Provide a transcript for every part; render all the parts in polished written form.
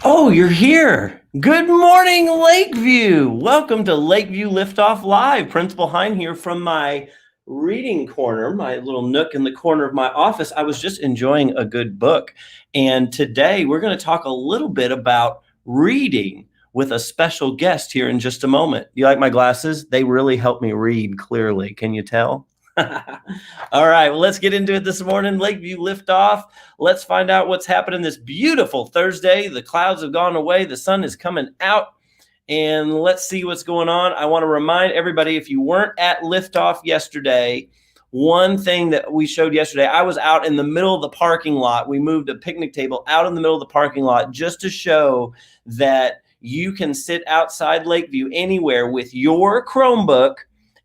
Oh, you're here. Good morning, Lakeview. Welcome to Lakeview Liftoff Live. Principal Hein here from my reading corner, my little nook in the corner of my office. I was just enjoying a good book. And today we're going to talk a little bit about reading with a special guest here in just a moment. You like my glasses? They really help me read clearly. Can you tell? All right, well, let's get into it this morning. Lakeview Liftoff. Let's find out what's happening this beautiful Thursday. The clouds have gone away. The sun is coming out. And let's see what's going on. I want to remind everybody, if you weren't at Liftoff yesterday, one thing that we showed yesterday, I was out in the middle of the parking lot. We moved a picnic table out in the middle of the parking lot just to show that you can sit outside Lakeview anywhere with your Chromebook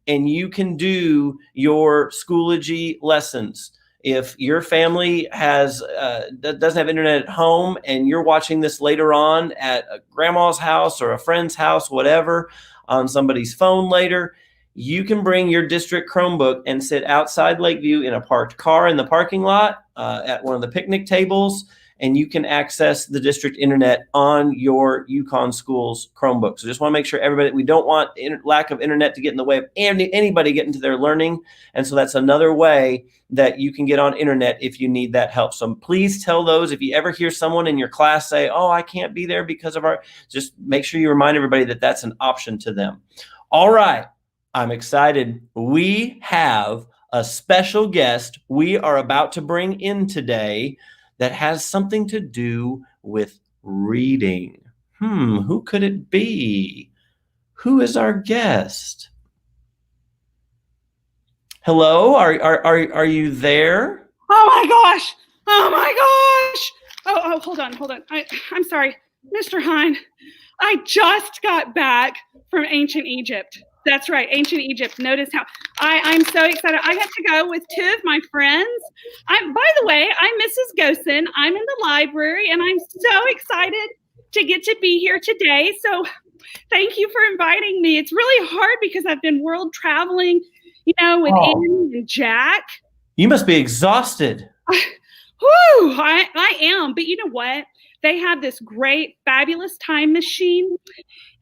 and you can do your Schoology lessons. If your family doesn't have internet at home and you're watching this later on at a grandma's house or a friend's house, whatever, on somebody's phone later, you can bring your district Chromebook and sit outside Lakeview in a parked car in the parking lot at one of the picnic tables, and you can access the district internet on your Yukon Schools Chromebook. So just want to make sure everybody, we don't want lack of internet to get in the way of anybody getting to their learning. And so that's another way that you can get on internet if you need that help. So please tell those, if you ever hear someone in your class say, oh, I can't be there because of just make sure you remind everybody that that's an option to them. All right, I'm excited. We have a special guest we are about to bring in today that has something to do with reading. Who could it be? Who is our guest? Hello, are you there? Oh my gosh! Oh my gosh! Oh, hold on. I'm sorry, Mr. Hein. I just got back from ancient Egypt. That's right, ancient Egypt. Notice how I'm so excited. I got to go with two of my friends. By the way, I'm Mrs. Gosen. I'm in the library, and I'm so excited to get to be here today. So thank you for inviting me. It's really hard because I've been world traveling, with Annie and Jack. You must be exhausted. Whew, I am. But you know what? They have this great, fabulous time machine,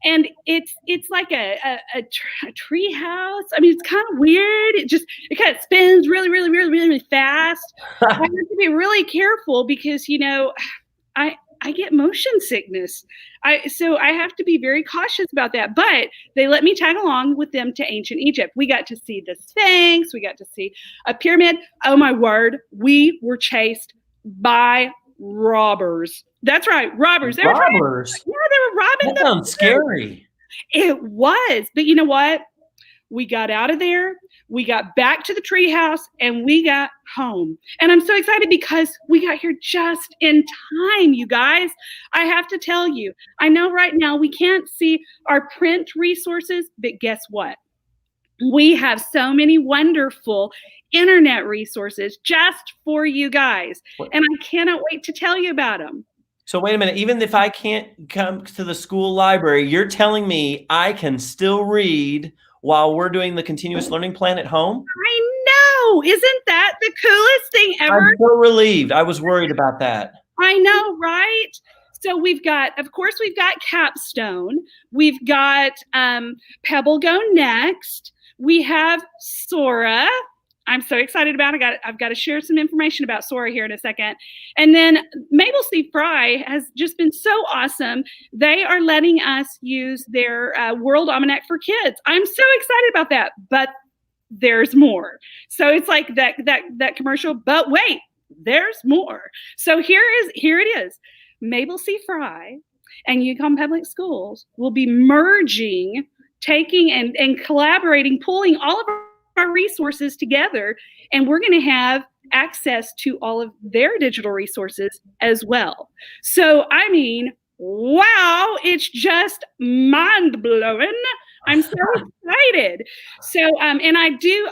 and it's like a tree house. I mean, it's kind of weird. It kind of spins really, really, really, really fast. I have to be really careful because I get motion sickness. So I have to be very cautious about that. But they let me tag along with them to ancient Egypt. We got to see the Sphinx. We got to see a pyramid. Oh my word, we were chased by robbers. That's right, robbers. Robbers? Yeah, they were robbing them. That sounds scary. It was, but you know what? We got out of there. We got back to the treehouse and we got home. And I'm so excited because we got here just in time, you guys. I have to tell you, I know right now we can't see our print resources, but guess what? We have so many wonderful internet resources just for you guys. And I cannot wait to tell you about them. So wait a minute, even if I can't come to the school library, you're telling me I can still read while we're doing the continuous learning plan at home? I know. Isn't that the coolest thing ever? I'm so relieved. I was worried about that. I know, right? So we've got Capstone. We've got Pebble Go Next. We have Sora. I'm so excited about it. I've got to share some information about Sora here in a second. And then Mabel C. Fry has just been so awesome. They are letting us use their World Almanac for Kids. I'm so excited about that, but there's more. So it's like that commercial, but wait, there's more. So here it is. Mabel C. Fry and Yukon Public Schools will be merging, taking and collaborating, pulling all of our resources together, and we're going to have access to all of their digital resources as well. So, I mean, wow, it's just mind-blowing. I'm so excited. So, and I do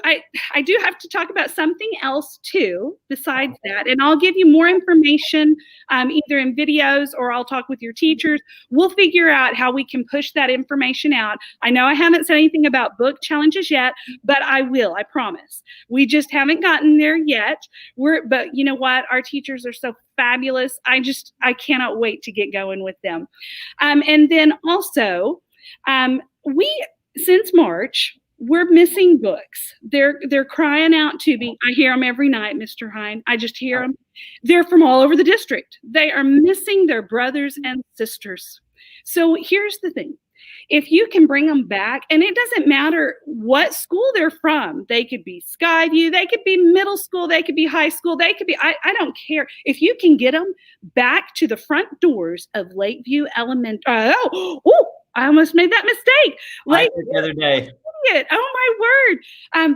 have to talk about something else too, besides that. And I'll give you more information, either in videos or I'll talk with your teachers. We'll figure out how we can push that information out. I know I haven't said anything about book challenges yet, but I will, I promise. We just haven't gotten there yet. But you know what? Our teachers are so fabulous. I cannot wait to get going with them. And then also, since March, we're missing books. They're crying out to me. I hear them every night, Mr. Hine. I just hear them. They're from all over the district. They are missing their brothers and sisters. So here's the thing. If you can bring them back, and it doesn't matter what school they're from, they could be Skyview, they could be middle school, they could be high school, they could be, I don't care. If you can get them back to the front doors of Lakeview Elementary, I almost made that mistake. The other day. Oh my word.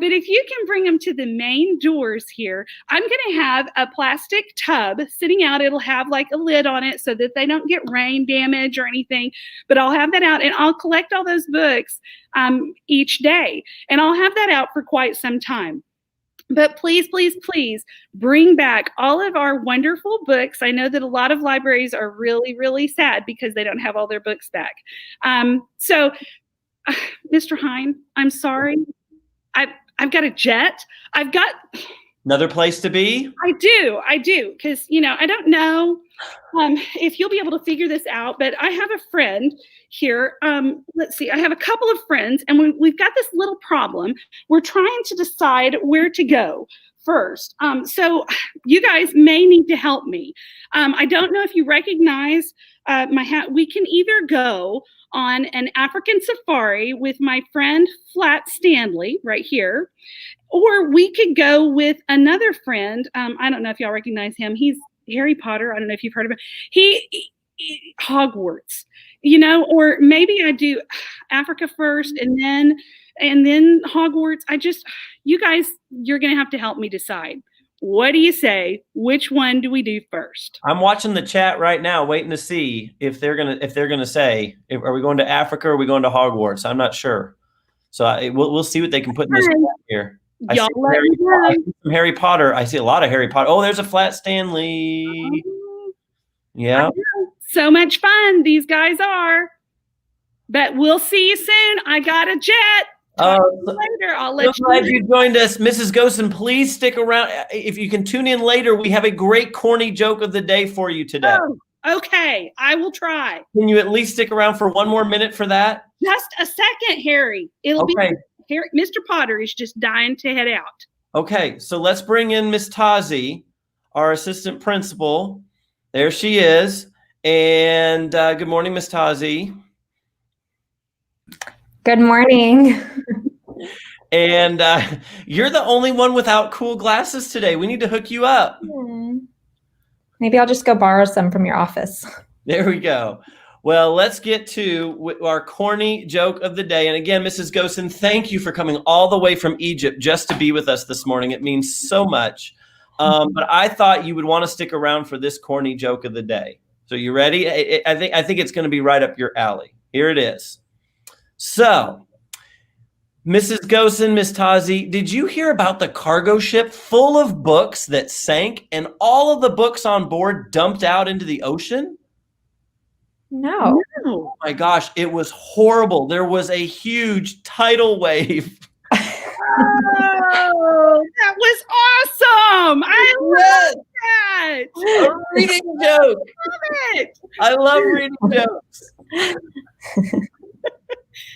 But if you can bring them to the main doors here, I'm going to have a plastic tub sitting out. It'll have like a lid on it so that they don't get rain damage or anything, but I'll have that out and I'll collect all those books each day, and I'll have that out for quite some time. But please, please, please bring back all of our wonderful books. I know that a lot of libraries are really, really sad because they don't have all their books back. So, Mr. Hine, I'm sorry. I've got a jet. I've got another place to be. I do. Because, I don't know if you'll be able to figure this out, but I have a friend here. Let's see. I have a couple of friends, and we've got this little problem. We're trying to decide where to go first. So you guys may need to help me. I don't know if you recognize my hat. We can either go on an African safari with my friend Flat Stanley right here, or we could go with another friend. I don't know if y'all recognize him. He's Harry Potter. I don't know if you've heard of him. He Hogwarts, or maybe I do Africa first and then Hogwarts. You guys, you're going to have to help me decide. What do you say? Which one do we do first? I'm watching the chat right now, waiting to see if they're gonna say, are we going to Africa or are we going to Hogwarts? I'm not sure. So we'll see what they can put in this chat here. I see some Harry Potter. I see a lot of Harry Potter. Oh, there's a Flat Stanley. Yeah. So much fun these guys are. But we'll see you soon. I got a jet. Later, I'll let you know. Glad you joined us, Mrs. Gosen. Please stick around. If you can tune in later, we have a great corny joke of the day for you today. Oh, okay, I will try. Can you at least stick around for one more minute for that? Just a second, Harry. It'll be Harry. Mr. Potter is just dying to head out. Okay, so let's bring in Miss Tazi, our assistant principal. There she is. And good morning, Miss Tazi. Good morning. And you're the only one without cool glasses today. We need to hook you up. Maybe I'll just go borrow some from your office. There we go. Well, let's get to our corny joke of the day. And again, Mrs. Gosen, thank you for coming all the way from Egypt just to be with us this morning. It means so much. But I thought you would want to stick around for this corny joke of the day. So you ready? I think it's going to be right up your alley. Here it is. So, Mrs. Gosen, Miss Tazi, did you hear about the cargo ship full of books that sank and all of the books on board dumped out into the ocean? No. Oh my gosh, it was horrible. There was a huge tidal wave. Oh, that was awesome. I love that. A reading joke. I love reading jokes.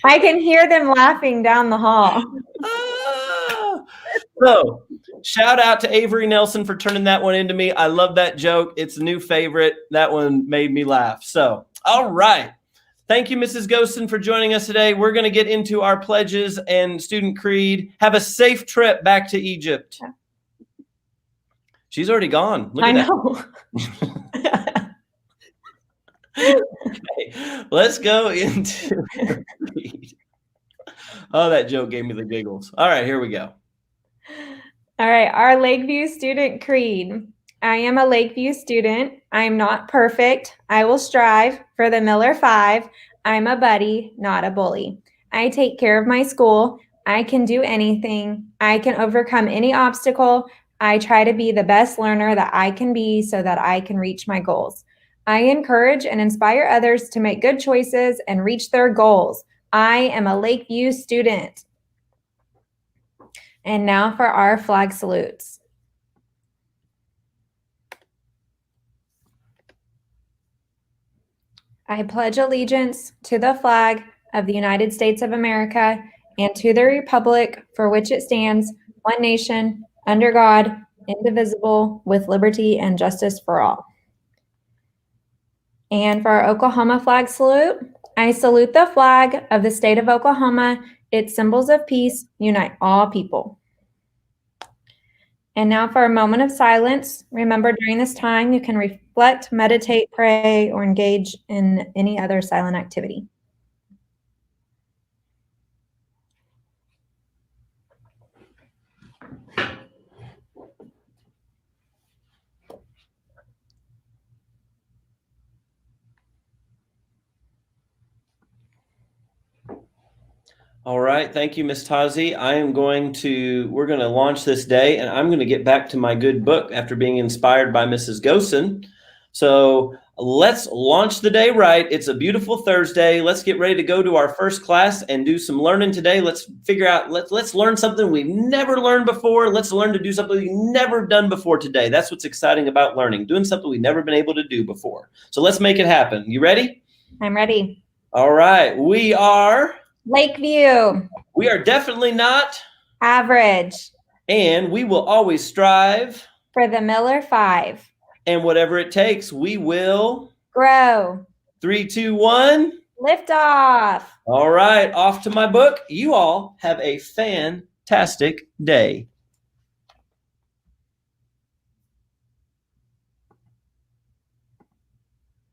I can hear them laughing down the hall. So, shout out to Avery Nelson for turning that one into me. I love that joke. It's a new favorite. That one made me laugh. So, all right. Thank you, Mrs. Gosen, for joining us today. We're going to get into our pledges and student creed. Have a safe trip back to Egypt. She's already gone. Look at that. Okay, let's go into creed. Oh, that joke gave me the giggles. All right, here we go. All right, our Lakeview student creed. I am a Lakeview student. I am not perfect. I will strive for the Miller 5. I'm a buddy, not a bully. I take care of my school. I can do anything. I can overcome any obstacle. I try to be the best learner that I can be so that I can reach my goals. I encourage and inspire others to make good choices and reach their goals. I am a Lakeview student. And now for our flag salutes. I pledge allegiance to the flag of the United States of America and to the republic for which it stands, one nation, under God, indivisible, with liberty and justice for all. And for our Oklahoma flag salute, I salute the flag of the state of Oklahoma. Its symbols of peace unite all people. And now for a moment of silence. Remember, during this time, you can reflect, meditate, pray, or engage in any other silent activity. All right. Thank you, Miss Tazi. We're going to launch this day, and I'm going to get back to my good book after being inspired by Mrs. Gosen. So let's launch the day right. It's a beautiful Thursday. Let's get ready to go to our first class and do some learning today. Let's figure out, let's learn something we've never learned before. Let's learn to do something we've never done before today. That's what's exciting about learning, doing something we've never been able to do before. So let's make it happen. You ready? I'm ready. All right. We are Lakeview. We are definitely not Average. And we will always strive For the Miller 5. And whatever it takes, we will Grow. 3, 2, 1. Lift off. All right, off to my book. You all have a fantastic day.